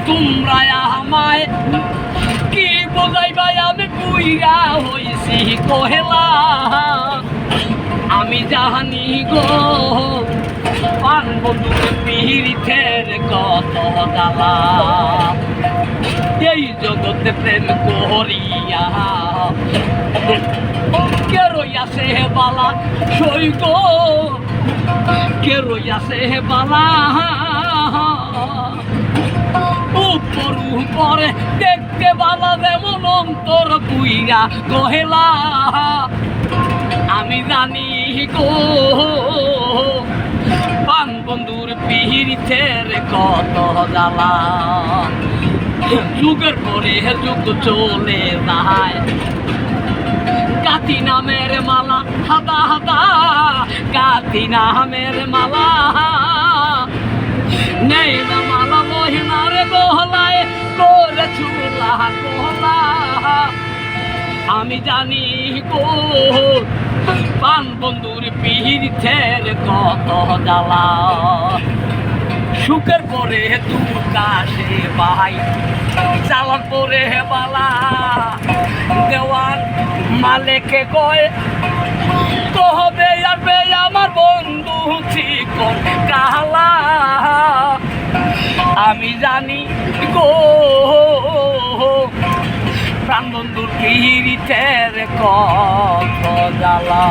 তোমরা আমায় কি বোঝাইবাই আমি বুইরা হইছি কহেলা আমি জানি গো পান বন্ধুর পীড়িতের কত জ্বালা এই জগতে প্রেম করিয়া কে রইয়াছে বালা সই গো কে রইয়াছে বালা উপরে দেখতে বালা যেমন অন্তর বুইরা কহেলা আমি জানি গো পান বন্ধুর পীড়িতের কত জ্বালা যুগের পরে যুগ চলে যায় কাতি নামের মালা হাদা হাদা কাতি নামের মালা নেই না মালা মহিমারে বহলায় করে চুলা কোহলা আমি জানি গো পান বন্ধুর পীড়িতের কত জ্বালা সুখের পরে দুঃখ আসে ভাই চালার পরে বালা দেওয়ার মালেকে কয় কহবে যাবে আমার বন্ধু চিকন কালা আমি জানি গো প্রাণ বন্ধুর পীড়িতের কত জ্বালা।